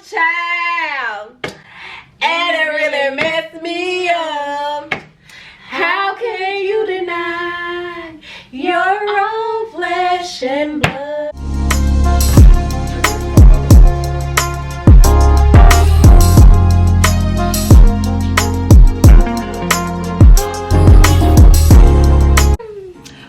child, and it really messed me up. How can you deny your own flesh and blood?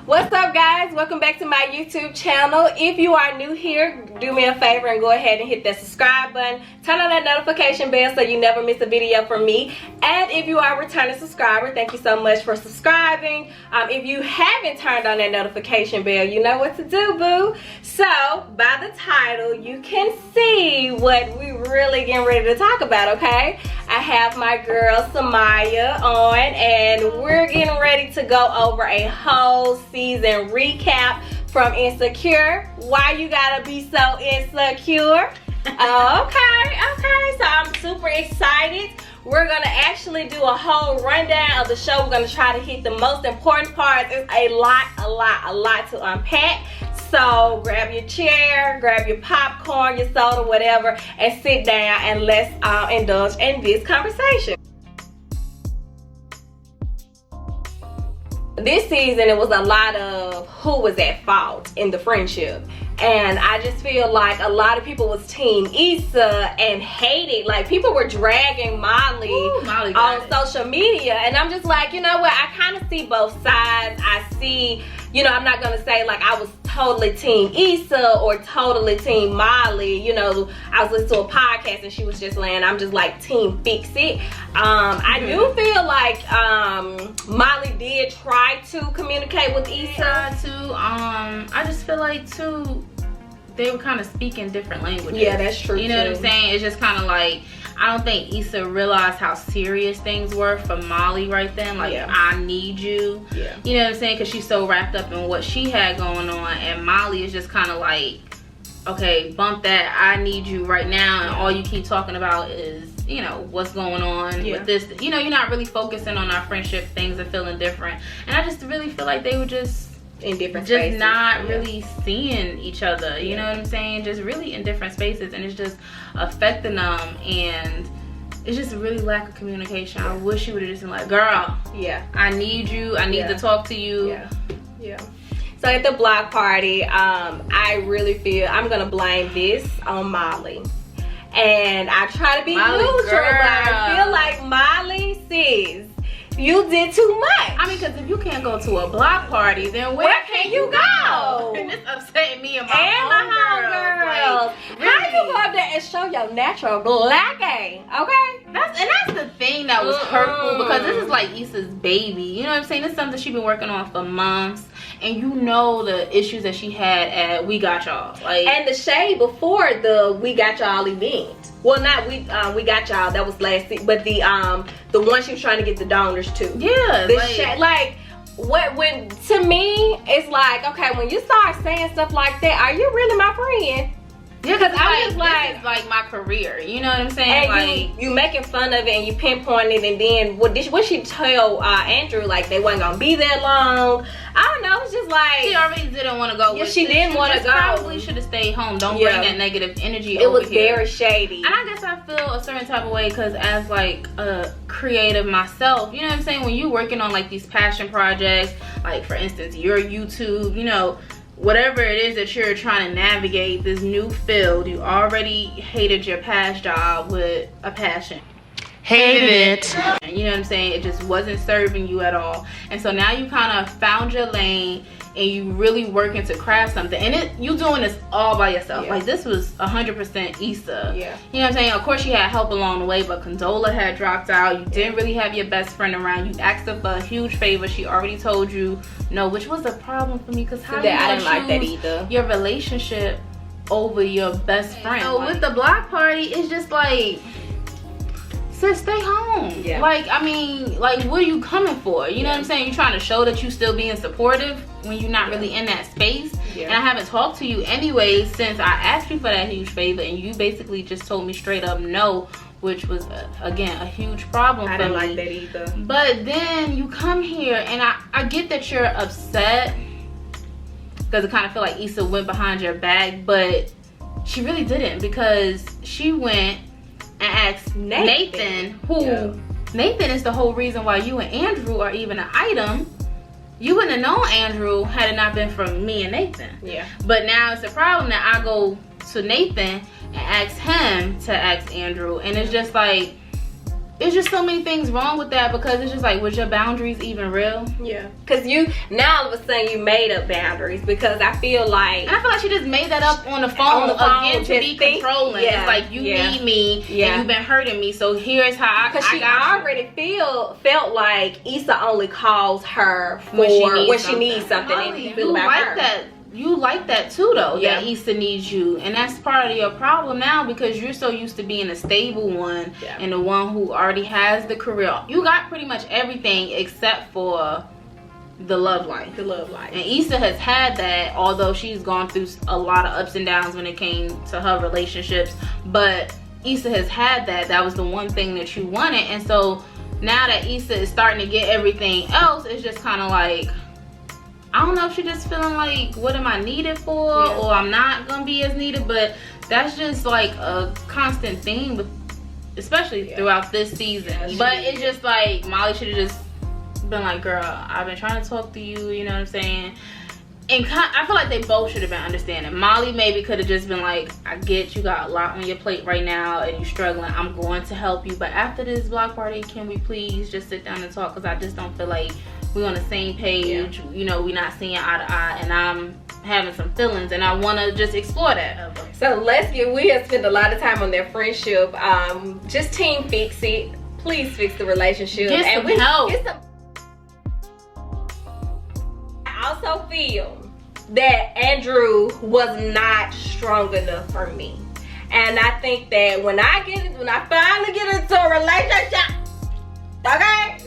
What's up, guys? Welcome back to my YouTube channel. If you are new here, do me a favor and go ahead and hit that subscribe button. Turn on that notification bell so you never miss a video from me. And if you are a returning subscriber, thank you so much for subscribing. If you haven't turned on that notification bell, you know what to do, boo. So, by the title, you can see what we really getting ready to talk about, okay? I have my girl Samaya on, and we're getting ready to go over a whole season recap from Insecure. Why you gotta be so insecure? Okay, so I'm super excited. We're gonna actually do a whole rundown of the show. We're gonna try to hit the most important parts. It's a lot to unpack. So grab your chair, grab your popcorn, your soda, whatever, and sit down and let's indulge in this conversation. This season, it was a lot of who was at fault in the friendship. And I just feel like a lot of people was team Issa and hated. Like, people were dragging Molly on social media. And I'm just like, you know what? I kind of see both sides. I see, you know, I'm not going to say like I was totally team Issa or totally team Molly. You know, I was listening to a podcast and she was just laying, I'm just like team fix it. I do feel like Molly did try to communicate with Issa too. I just feel like too, they were kind of speaking different languages. Yeah, that's true. You know what I'm saying? It's just kind of like, I don't think Issa realized how serious things were for Molly right then. Like, I need you. Yeah. You know what I'm saying? Because she's so wrapped up in what she had going on. And Molly is just kind of like, okay, bump that. I need you right now. And all you keep talking about is, you know, what's going on with this. You know, you're not really focusing on our friendship. Things are feeling different. And I just really feel like they were just in different spaces. Not really seeing each other. You know what I'm saying? Just really in different spaces. And it's just affecting them. And it's just really lack of communication. I wish you would have just been like, girl, I need you. I need to talk to you. So at the block party, I really feel I'm gonna blame this on Molly. And I try to be neutral, but I feel like Molly says you did too much. I mean, because if you can't go to a block party, then where can you go? And it's upsetting me and my homegirls. Like, really? How you go up there and show your natural black game, okay? That's the thing that was hurtful, because this is like Issa's baby. You know what I'm saying? This is something she's been working on for months. And you know the issues that she had at We Got Y'all. Like, and the shade before the We Got Y'all event. Well, not We Got Y'all, that was last week, but the one she was trying to get the donors to. Yeah. When to me, it's like, okay, when you start saying stuff like that, are you really my friend? Yeah, because I'm just like, this is like my career. You know what I'm saying? And like, you making fun of it and you pinpoint it, and then what she tell Andrew, like they wasn't gonna be that long. I don't know. It's just like she already didn't want to go. Yeah, she didn't want to go. Probably should have stayed home. Don't bring that negative energy. It was very shady. And I guess I feel a certain type of way because as like a creative myself, you know what I'm saying? When you working on like these passion projects, like for instance your YouTube, you know, whatever it is that you're trying to navigate this new field, you already hated your past job with a passion. Hated it. You know what I'm saying? It just wasn't serving you at all. And so now you kind of found your lane and you really working to craft something. And you doing this all by yourself. Like, this was 100% Issa. You know what I'm saying? Of course, you had help along the way, but Condola had dropped out. You didn't really have your best friend around. You asked her for a huge favor. She already told you no, which was a problem for me, because how you I didn't like that either. Your relationship over your best friend. So with the block party, it's just like, sis, stay home. Like, I mean, like, what are you coming for? You know what I'm saying? You're trying to show that you still being supportive when you're not really in that space. And I haven't talked to you anyway since I asked you for that huge favor, and you basically just told me straight up no, which was again a huge problem for me. I didn't like that either. But then you come here, and I get that you're upset because I kind of feel like Issa went behind your back, but she really didn't, because she went and asked Nathan who Nathan is the whole reason why you and Andrew are even an item. You wouldn't have known Andrew had it not been for me and Nathan. Yeah. But now it's a problem that I go to Nathan and ask him to ask Andrew, and it's just like, it's just so many things wrong with that, because it's just like, was your boundaries even real? Yeah. Because you, now all of a sudden you made up boundaries, because I feel like. And I feel like she just made that up on the phone, again to be controlling. Yeah, it's like, you need me, and you've been hurting me, so here's how I got you. Because she already felt like Issa only calls her for when she needs something. Molly, and you feel about her. That. You like that too, though, yeah. that Issa needs you. And that's part of your problem now, because you're so used to being a stable one, and the one who already has the career. You got pretty much everything except for the love life. The love life. And Issa has had that, although she's gone through a lot of ups and downs when it came to her relationships. But Issa has had that. That was the one thing that you wanted. And so now that Issa is starting to get everything else, it's just kind of like, I don't know if she's just feeling like, what am I needed for? Or I'm not gonna be as needed. But that's just like a constant theme, with, especially throughout this season. But it's just like, Molly should have just been like, girl, I've been trying to talk to you, you know what I'm saying? And I feel like they both should have been understanding. Molly maybe could have just been like, I get you got a lot on your plate right now and you're struggling. I'm going to help you. But after this block party, can we please just sit down and talk? Because I just don't feel like we're on the same page. You know, we're not seeing eye to eye, and I'm having some feelings, and I want to just explore that. So we have spent a lot of time on their friendship. Just team fix it. Please fix the relationship. Get some help. I also feel that Andrew was not strong enough for me. And I think that when I finally get into a relationship, okay?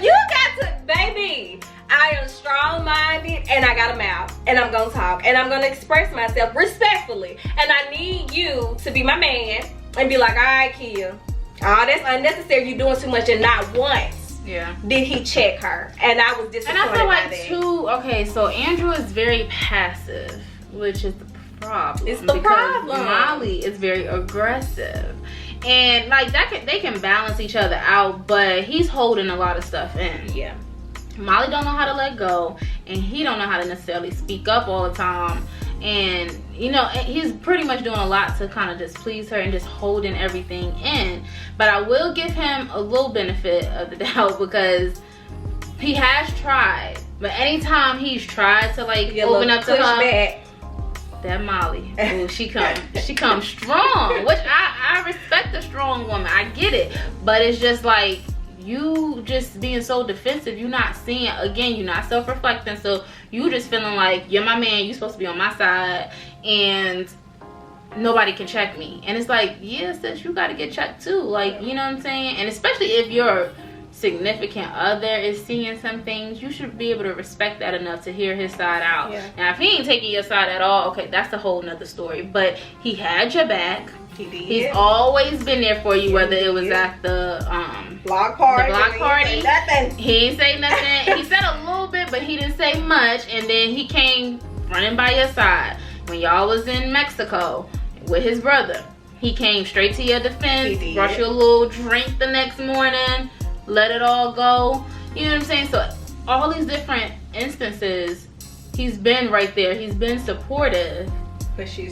You got to, baby, I am strong-minded and I got a mouth and I'm gonna talk and I'm gonna express myself respectfully. And I need you to be my man and be like, all right, Kia, that's unnecessary. You're doing too much. And not once did he check her. And I was disappointed. And I feel like okay, so Andrew is very passive, which is the problem. It's the problem. Molly is very aggressive. And like they can balance each other out, but he's holding a lot of stuff in. Yeah. Molly don't know how to let go, and he don't know how to necessarily speak up all the time. And you know, he's pretty much doing a lot to kind of just please her and just holding everything in. But I will give him a little benefit of the doubt, because he has tried. But anytime he's tried to like open up to her, that Molly, ooh, she comes strong, which I respect a strong woman. I get it, but it's just like, you just being so defensive. You're not seeing, again, you're not self-reflecting, so you just feeling like, you're my man, you're supposed to be on my side, and nobody can check me. And it's like, yeah, sis, you gotta get checked too, like, you know what I'm saying? And especially if your significant other is seeing some things, you should be able to respect that enough to hear his side out. Now if he ain't taking your side at all, okay, that's a whole nother story. But he had your back. He's always been there for you, whether it was at the block party. He didn't say nothing. He said a little bit, but he didn't say much. And then he came running by your side when y'all was in Mexico with his brother. He came straight to your defense, brought you a little drink the next morning, let it all go. You know what I'm saying? So all these different instances, he's been right there. He's been supportive.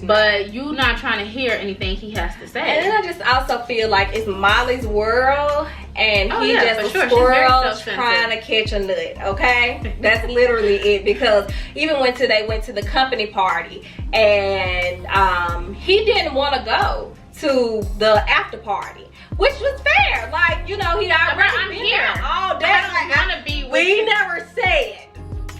But you not trying to hear anything he has to say. And then I just also feel like it's Molly's world, and he just a squirrel trying to catch a nut. Okay, that's literally it. Because even when they went to the company party, and he didn't want to go to the after party, which was fair. Like, you know, he already been here all day. Like, we never said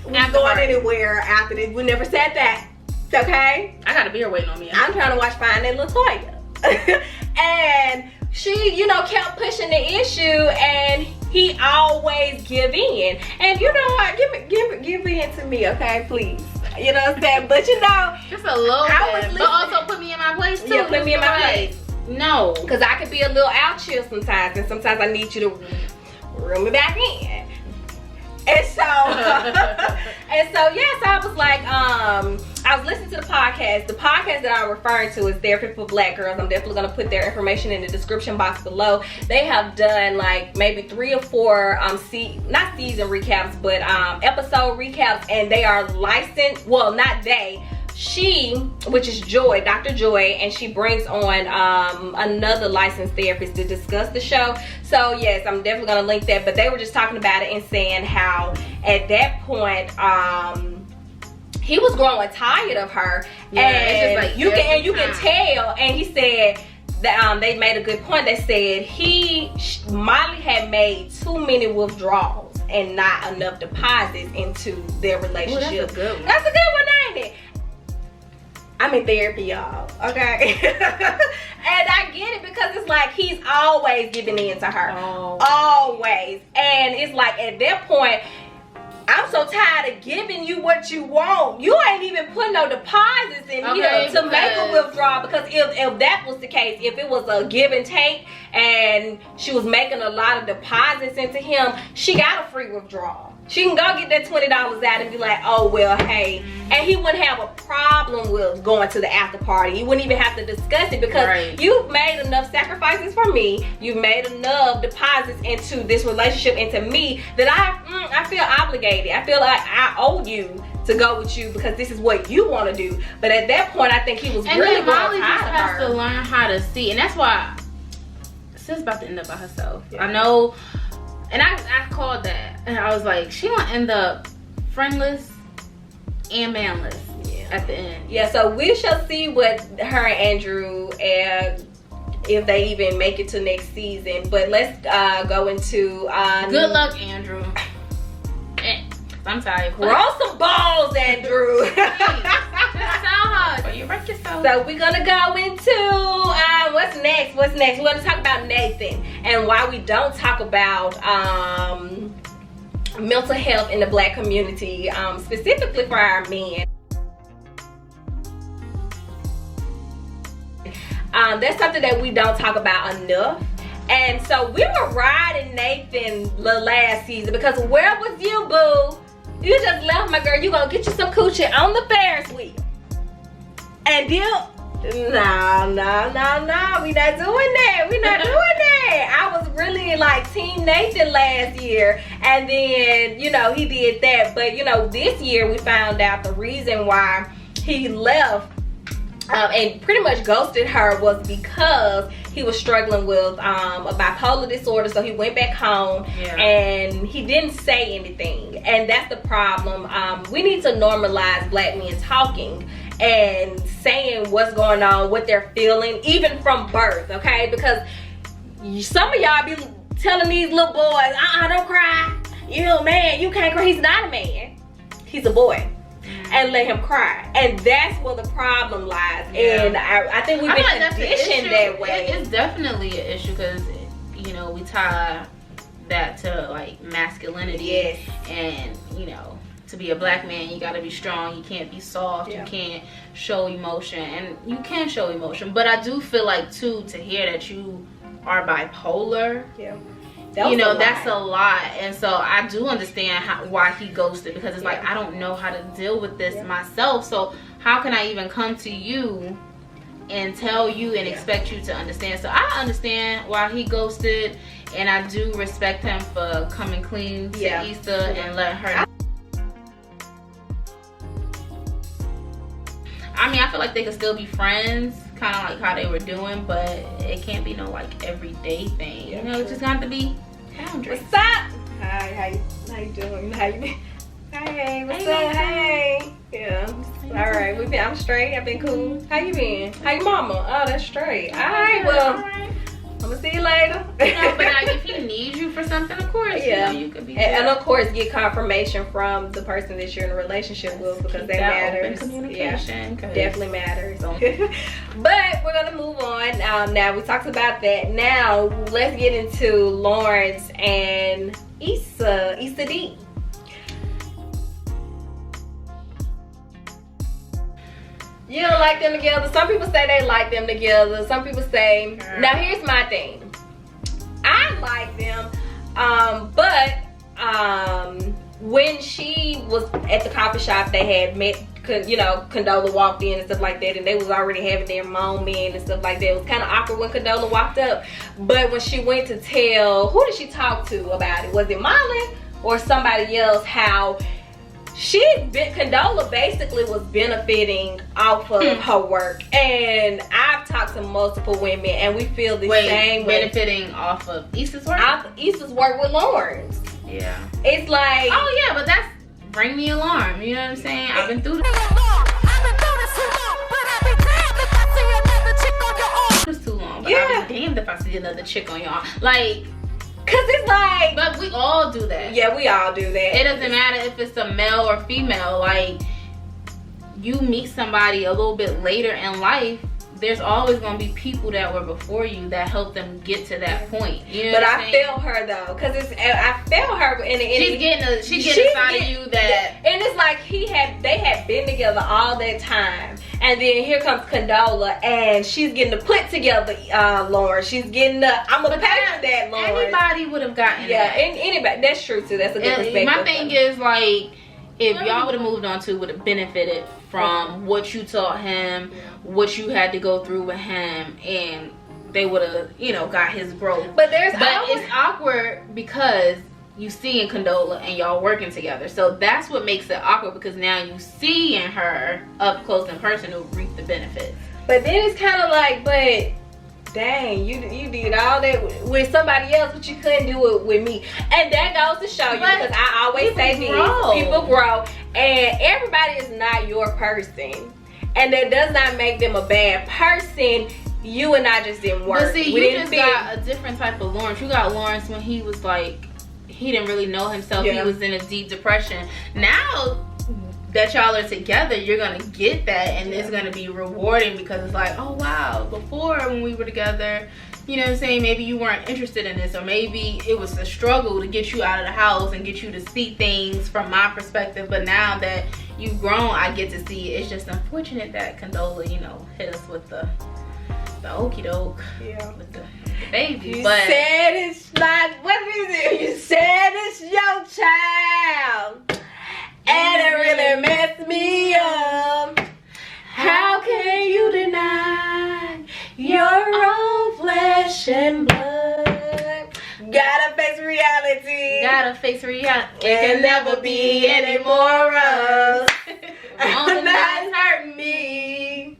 we going anywhere after this. We never said that. Okay, I got a beer waiting on me. I'm trying to watch Finding LaToya. And she, you know, kept pushing the issue, and he always give in. And you know what? Give in to me, okay, please. You know what I'm saying? But you know, just a little bit. But also put me in my place too. Yeah, put me in my place. No, because I could be a little out chill sometimes, and sometimes I need you to reel me back in. And so, I was like, I was listening to the podcast. The podcast that I'm referring to is Therapy for Black Girls. I'm definitely going to put their information in the description box below. They have done like maybe 3 or 4 not season recaps, but episode recaps, and they are licensed. Well, not they. She, which is Joy, Dr. Joy, and she brings on another licensed therapist to discuss the show. So yes, I'm definitely gonna link that. But they were just talking about it and saying how at that point he was growing tired of her, and it's just like you can tell. And he said that they made a good point. They said Molly had made too many withdrawals and not enough deposits into their relationship. Ooh, that's a good one. That's a good one, ain't it? I'm in therapy, y'all, okay? And I get it because it's like he's always giving in to her. Always. And it's like at that point, I'm so tired of giving you what you want. You ain't even putting no deposits in here to make a withdrawal. Because if that was the case, if it was a give and take and she was making a lot of deposits into him, she got a free withdrawal. She can go get that $20 out and be like, oh, well, hey. And he wouldn't have a problem with going to the after party. He wouldn't even have to discuss it because you've made enough sacrifices for me. You've made enough deposits into this relationship, into me, that I feel obligated. I feel like I owe you to go with you because this is what you want to do. But at that point, I think he was really Molly just has to learn how to see. And that's why Sis about to end up by herself. Yeah. I know. And I called that, and I was like, she gonna end up friendless and manless at the end. Yeah, so we shall see what her and Andrew, and if they even make it to next season. But let's go into good luck, Andrew. I'm sorry. Grow some balls, Andrew. You wreck yourself. So we're gonna go into what's next. We're gonna talk about Nathan and why we don't talk about mental health in the Black community, specifically for our men. That's something that we don't talk about enough. And so we were riding Nathan the last season because where was you, boo? You just left my girl. You gonna get you some coochie on the Ferris wheel. And then, no, we not doing that. We not doing that. I was really like Team Nathan last year. And then, you know, he did that. But, you know, this year we found out the reason why he left and pretty much ghosted her was because he was struggling with a bipolar disorder. So he went back home and he didn't say anything. And that's the problem. We need to normalize Black men talking and saying what's going on, what they're feeling, even from birth, okay? Because some of y'all be telling these little boys, don't cry. You man, you can't cry. He's not a man. He's a boy. And let him cry. And that's where the problem lies. And I think we've been conditioned that way. It's definitely an issue because, you know, we tie that to like masculinity. Yes. And, you know, to be a Black man, you gotta be strong. You can't be soft. You can't show emotion. And you can show emotion. But I do feel like, too, to hear that you are bipolar. Yeah. You know, that's a lot. And so I do understand why he ghosted, because it's like, I don't know how to deal with this myself. So how can I even come to you and tell you and expect you to understand? So I understand why he ghosted, and I do respect him for coming clean to Issa and letting her know. I mean, I feel like they could still be friends, kind of like how they were doing, but it can't be no like everyday thing. You know, it just got to be boundaries. What's up? Hi, how you doing? How you been? Hey, what's up? Hey. Yeah. All right, I'm straight. I've been cool. How you been? How your mama? Oh, that's straight. All right, well, I'm gonna see you later. You know, but like, if he needs you for something, of course, you know, you could be there. And of course, get confirmation from the person that you're in a relationship with, because that matters. Open communication, definitely matters. But we're gonna move on. Now we talked about that. Now let's get into Lawrence and Issa D. You don't like them together. Some people say they like them together. Some people say, now here's my thing. I like them, but when she was at the coffee shop, they had met you know, Condola walked in and stuff like that, and they was already having their moment and stuff like that. It was kind of awkward when Condola walked up, but when she went to tell, who did she talk to about it? Was it Molly or somebody else? How Condola basically was benefiting off of her work, and I've talked to multiple women, and we feel the same way. Benefiting off of Issa's work? Issa's work with Lawrence. Yeah. It's like, oh yeah, but that's bring the alarm. You know what I'm saying? I've been through this. It's too long, but I'll be damned if I see another chick on y'all. Like, cause it's like, but we all do that. Yeah, we all do that. It doesn't matter if it's a male or female. Like, you meet somebody a little bit later in life, there's always gonna be people that were before you that helped them get to that point. You know but I feel her though, cause I feel her in the she's getting a side of you that, and it's like they had been together all that time, and then here comes Condola, and she's getting to put together Lauren. She's getting I'm gonna pay for that, Lauren. Anybody would have gotten that. that. And anybody, that's true too. That's a good perspective. My thing is, like, if y'all would have moved on to, would have benefited from what you taught him, what you had to go through with him, and they would have, you know, got his growth. But it's awkward because you see in Condola and y'all working together, so that's what makes it awkward, because now you see in her up close and personal reap the benefits. But then it's kind of like, but dang, you did all that with somebody else, but you couldn't do it with me. And that goes to show you, because I always say this, people grow, and everybody is not your person, and that does not make them a bad person. You and I just didn't work. But see, you just got a different type of Lawrence. You got Lawrence when he was like, he didn't really know himself. He was in a deep depression. Now that y'all are together, you're gonna get that, and it's gonna be rewarding, because it's like, oh wow, before when we were together, you know what I'm saying, maybe you weren't interested in this, or maybe it was a struggle to get you out of the house and get you to see things from my perspective, but now that you've grown, I get to see it. It's just unfortunate that Condola, you know, hit us with the okie doke, with the baby. You said it's not, what is it? You said it's your child, and it really messed me up. How can you deny your own flesh and blood? Gotta face reality. Gotta face reality. It can never be any more us. On the That's hurting me.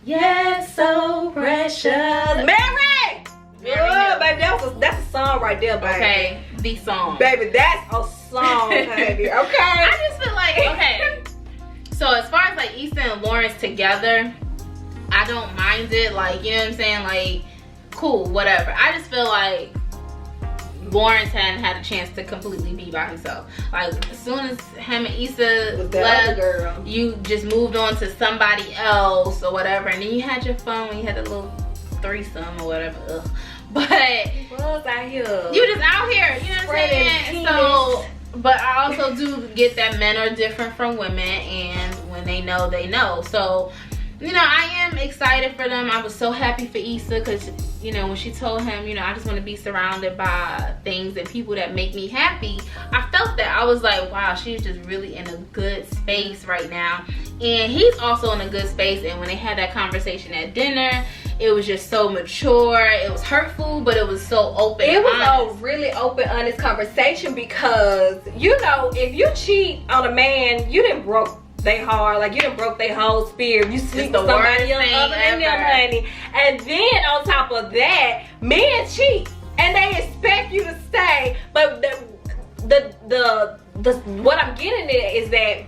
Yes, so precious. Mary! Oh, baby, that's a song right there, baby. Okay, the song. Baby, that's a song, baby. Okay. I just feel like, okay. So as far as like Issa and Lawrence together, I don't mind it. Like, you know what I'm saying? Like, cool, whatever. I just feel like Lawrence hadn't had a chance to completely be by himself. Like, as soon as him and Issa left, you just moved on to somebody else or whatever, and then you had your fun when you had a little threesome or whatever. Ugh. But was out here. You just out here, you know what I'm saying? So, but I also do get that men are different from women, and when they know, they know. So, you know, I am excited for them. I was so happy for Issa, because, you know, when she told him, you know, I just want to be surrounded by things and people that make me happy, I felt that. I was like, wow, she's just really in a good space right now. And he's also in a good space. And when they had that conversation at dinner, it was just so mature. It was hurtful, but it was so open. It was a really open, honest conversation, because, you know, if you cheat on a man, you didn't broke they heart, like you done broke their whole spirit. You sleep with somebody else other than them, honey. And then on top of that, men cheat and they expect you to stay. But the what I'm getting at is that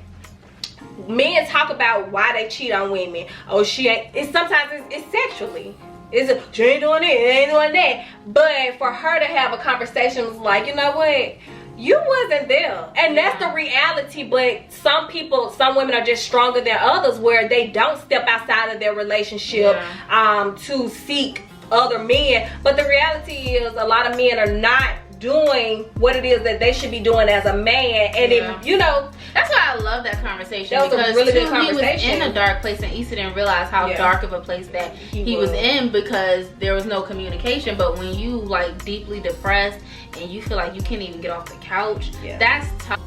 men talk about why they cheat on women. Oh, she ain't. Sometimes it's sexually. She ain't doing it, ain't doing that. But for her to have a conversation was like, you know what? You wasn't there, and that's the reality. But some women are just stronger than others, where they don't step outside of their relationship to seek other men. But the reality is, a lot of men are not doing what it is that they should be doing as a man. And if you know, that's why I love that conversation. That was a really good conversation. He was in a dark place, and Issa didn't realize how dark of a place that he was in, because there was no communication. But when you like deeply depressed and you feel like you can't even get off the couch, that's tough.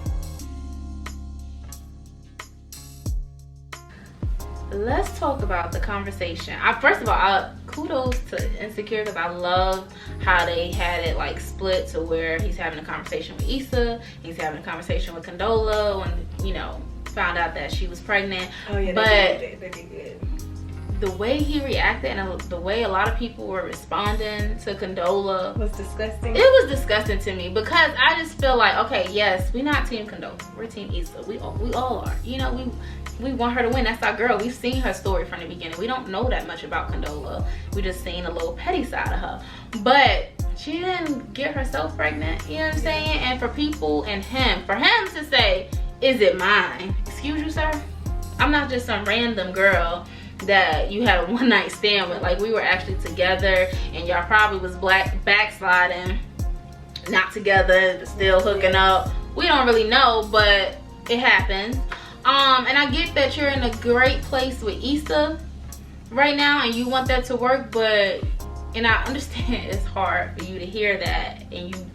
let's talk about the conversation. First of all, kudos to Insecure, because I love how they had it like split to where he's having a conversation with Issa, he's having a conversation with Condola when, you know, found out that she was pregnant. Oh yeah, but they did good. The way he reacted and the way a lot of people were responding to Condola was disgusting. It was disgusting to me, because I just feel like, okay, yes, we're not Team Condola, we're Team Issa. We all are. You know, we want her to win. That's our girl. We've seen her story from the beginning. We don't know that much about Condola. We just seen a little petty side of her. But she didn't get herself pregnant. You know what I'm saying? And for people and for him to say, is it mine? Excuse you, sir? I'm not just some random girl that you had a one-night stand with. Like, we were actually together, and y'all probably was backsliding, not together, but still hooking up. We don't really know, but it happens. And I get that you're in a great place with Issa right now and you want that to work, and I understand it's hard for you to hear that and you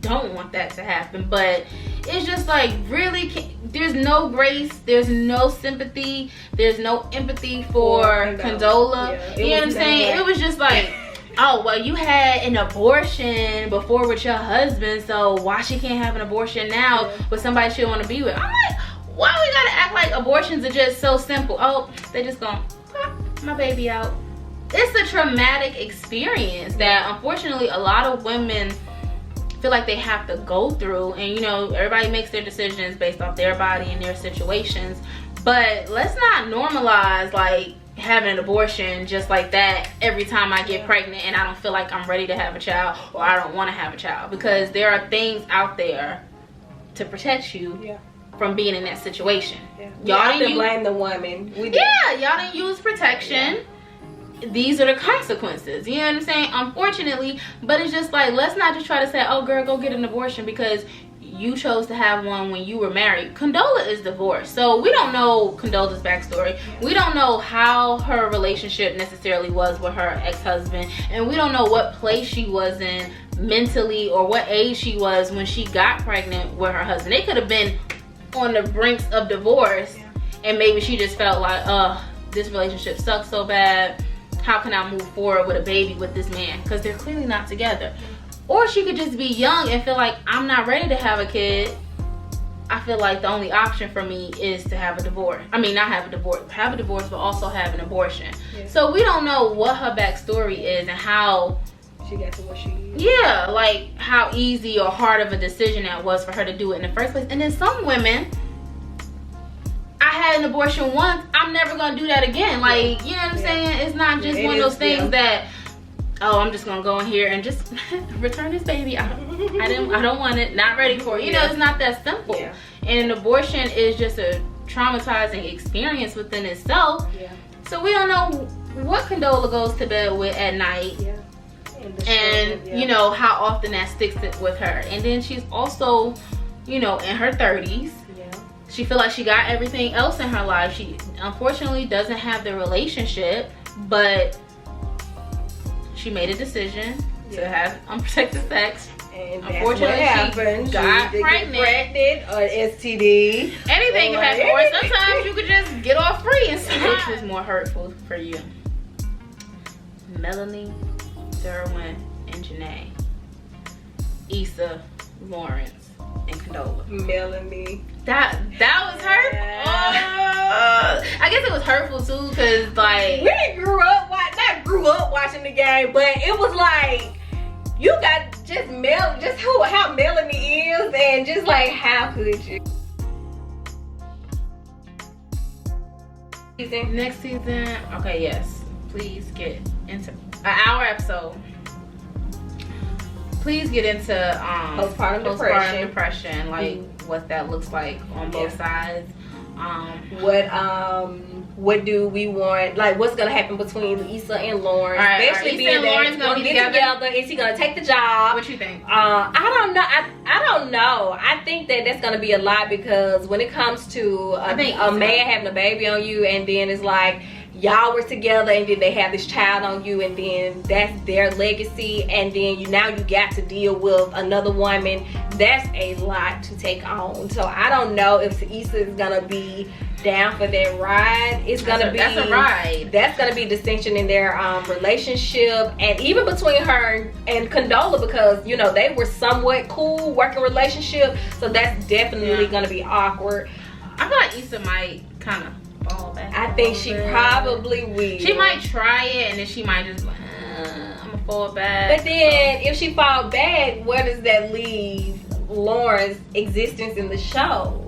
don't want that to happen, but it's just like, really, there's no grace, there's no sympathy, there's no empathy for Condola. Yeah, you know what I'm saying? It was just like, oh, well, you had an abortion before with your husband, so why she can't have an abortion now with somebody she don't want to be with? I'm like, why we gotta act like abortions are just so simple? Oh, they just gonna pop my baby out. It's a traumatic experience that unfortunately a lot of women feel like they have to go through, and you know, everybody makes their decisions based off their body and their situations, but let's not normalize like having an abortion just like that every time I get pregnant and I don't feel like I'm ready to have a child, or I don't want to have a child, because there are things out there to protect you from being in that situation. Y'all didn't blame the woman. Y'all didn't use protection. These are the consequences, you know what I'm saying? Unfortunately. But it's just like, let's not just try to say, oh girl, go get an abortion because you chose to have one when you were married. Condola is divorced, so we don't know Condola's backstory. We don't know how her relationship necessarily was with her ex-husband, and we don't know what place she was in mentally or what age she was when she got pregnant with her husband. They could have been on the brinks of divorce, and maybe she just felt like, this relationship sucks so bad, how can I move forward with a baby with this man, because they're clearly not together. Or she could just be young and feel like, I'm not ready to have a kid. I feel like the only option for me is to have a divorce. I mean, not have a divorce, but also have an abortion. So we don't know what her backstory is and how she got to what she is. Yeah, like how easy or hard of a decision that was for her to do it in the first place. And then some women, I had an abortion once, I'm never gonna do that again. Like, you know what I'm saying? It's not just one of those things that, oh, I'm just gonna go in here and just return this baby. I don't want it, not ready for it. You know, it's not that simple. And an abortion is just a traumatizing experience within itself. So we don't know what Condola goes to bed with at night. And you know, how often that sticks with her. And then she's also, you know, in her 30s. She feel like she got everything else in her life. She unfortunately doesn't have the relationship, but she made a decision to have unprotected sex. And unfortunately, she got pregnant or STD. Anything can happen. Or sometimes you could just get off free and say, which was more hurtful for you? Melanie, Derwin, and Janae. Issa, Lawrence, and Condola. Melanie. That was hurtful. I guess it was hurtful too, cause like we grew up watching the game, but it was like you got just how Melanie is, and just like how could you? Next season, okay, yes. Please get into an hour episode. Please get into postpartum depression, like what that looks like on both sides. What do we want? Like, what's gonna happen between Issa and Lawrence? Especially being and Lawrence gonna get together. Is he gonna take the job? What you think? I don't know. I don't know. I think that's gonna be a lot, because when it comes to a man having a baby on you, and then it's like y'all were together and then they have this child on you, and then that's their legacy, and then now you got to deal with another woman. That's a lot to take on. So I don't know if Issa is gonna be down for that ride. It's gonna be that's a ride. That's gonna be distinction in their relationship, and even between her and Condola, because you know they were somewhat cool working relationship. So that's definitely gonna be awkward. I feel like Issa might kind of fall back. I think she probably will. She might try it, and then she might just I'm gonna fall back. But then if she fall back, where does that leave Lauren's existence in the show?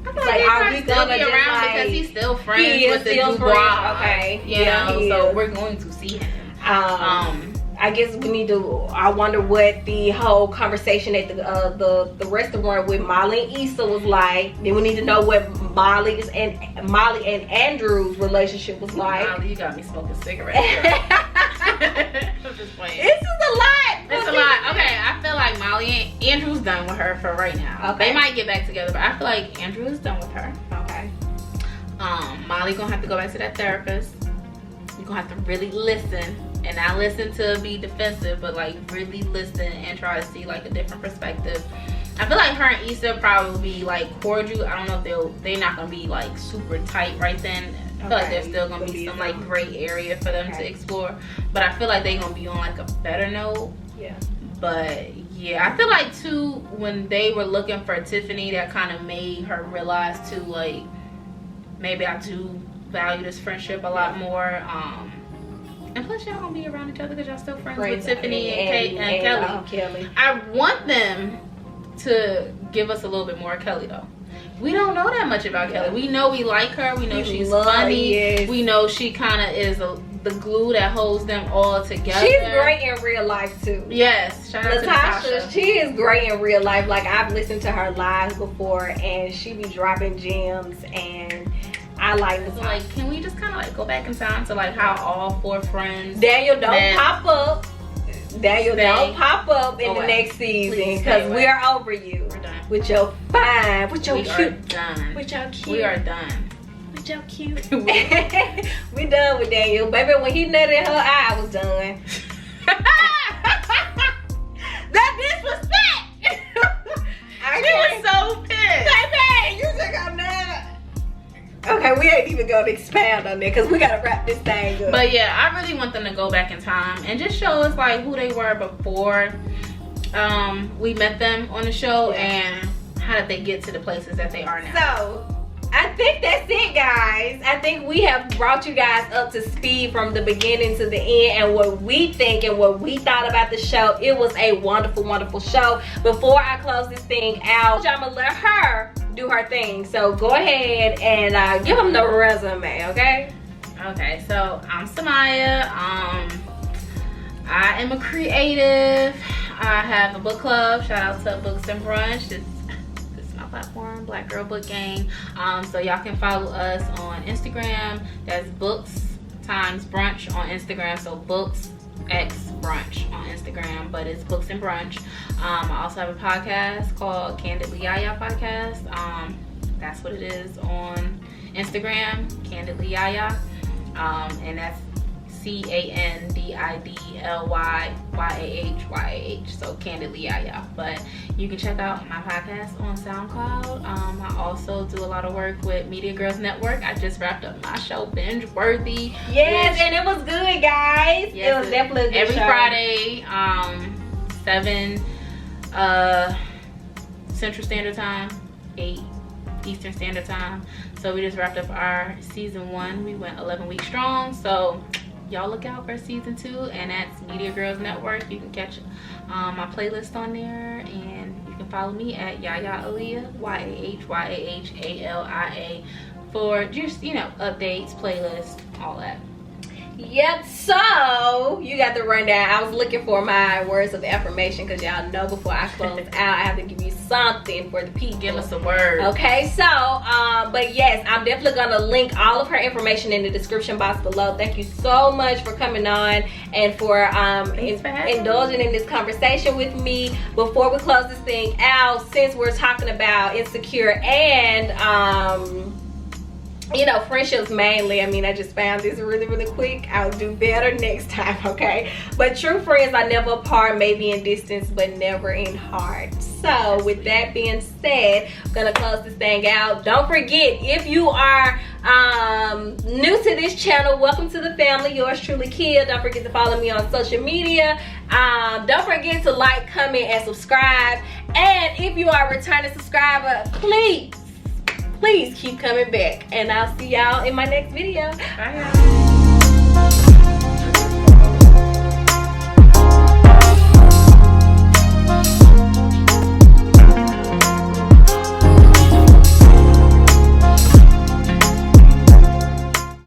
Like, are we gonna be around because he's still friends with the Dubois? Okay, you know, so we're going to see him. I guess we need to. I wonder what the whole conversation at the restaurant with Molly and Issa was like. Then we need to know what Molly and Andrew's relationship was like. Molly, you got me smoking cigarettes. I'm just playing. This is a lot. It's a lot. Okay, I feel like Molly and Andrew's done with her for right now. Okay. They might get back together, but I feel like Andrew is done with her. Okay. Molly gonna have to go back to that therapist. You're gonna have to really listen, and not listen to be defensive, but like really listen and try to see like a different perspective. I feel like her and Issa probably be like cordial. I don't know if they're not gonna be like super tight right then. I feel like there's still gonna be some like gray area for them to explore, but I feel like they're gonna be on like a better note. Yeah. But yeah, I feel like too when they were looking for Tiffany, that kind of made her realize too, like maybe I do value this friendship a lot more. And plus y'all gonna be around each other because y'all still friends with Tiffany and Kelly. I want them to give us a little bit more of Kelly though. We don't know that much about Kelly. We know we like her. We know she's funny. Yes. We know she kind of is the glue that holds them all together. She's great in real life too. Yes, shout out to Natasha. She is great in real life. Like I've listened to her live before, and she be dropping gems, and I like Natasha. So like, can we just kind of like go back in time to like how all four friends? Daniel, don't pop up. Daniel, don't pop up in the next season because we are over you. We're done. With your fine, with your cute. We are done. With your cute. We are done. With your cute. We done with Daniel. Baby, when he nutted her eye, I was done. That disrespect! She was so pissed. Baby, you think I'm not? Okay, we ain't even gonna expand on that because we gotta wrap this thing up. But yeah, I really want them to go back in time and just show us like who they were before we met them on the show and how did they get to the places that they are now. So I think that's it, guys. I think we have brought you guys up to speed from the beginning to the end and what we think and what we thought about the show. It was a wonderful, wonderful show. Before I close this thing out, I'm gonna let her do her thing. So go ahead and give them the resume, okay? Okay, so I'm Samaya. I am a creative. I have a book club. Shout out to Books and Brunch. This is my platform, Black Girl Book Gang. So y'all can follow us on Instagram. That's Books times Brunch on Instagram. So Books X Brunch on Instagram, but it's Books and Brunch. I also have a podcast called Candidly Yaya Podcast. That's what it is on Instagram, Candidly Yaya, and that's CANDIDLYYAH. So Candidly Yaya. But you can check out my podcast on SoundCloud. I also do a lot of work with Media Girls Network. I just wrapped up my show, Binge Worthy. Yes, and it was good, guys. Yes, it was definitely a good every show. Friday, 7 Central Standard Time, 8 Eastern Standard Time. So we just wrapped up our season 1. We went 11 weeks strong. So y'all look out for season 2, and that's Media Girls Network. You can catch my playlist on there, and you can follow me at Yaya Aaliyah, YAHYAHALIA, for just, you know, updates, playlists, all that. Yep, so you got the rundown. I was looking for my words of affirmation because y'all know before I close out, I have to give you something for the people. Give us a word. Okay, so, but yes, I'm definitely going to link all of her information in the description box below. Thank you so much for coming on and for indulging in this conversation with me. Before we close this thing out, since we're talking about Insecure and you know, friendships mainly. I mean, I just found this really quick. I'll do better next time, okay? But true friends are never apart, maybe in distance, but never in heart. So with that being said, I'm gonna close this thing out. Don't forget, if you are new to this channel, welcome to the family. Yours truly, Kia. Don't forget to follow me on social media. Don't forget to like, comment, and subscribe. And if you are a returning subscriber, please keep coming back. And I'll see y'all in my next video. Bye, y'all.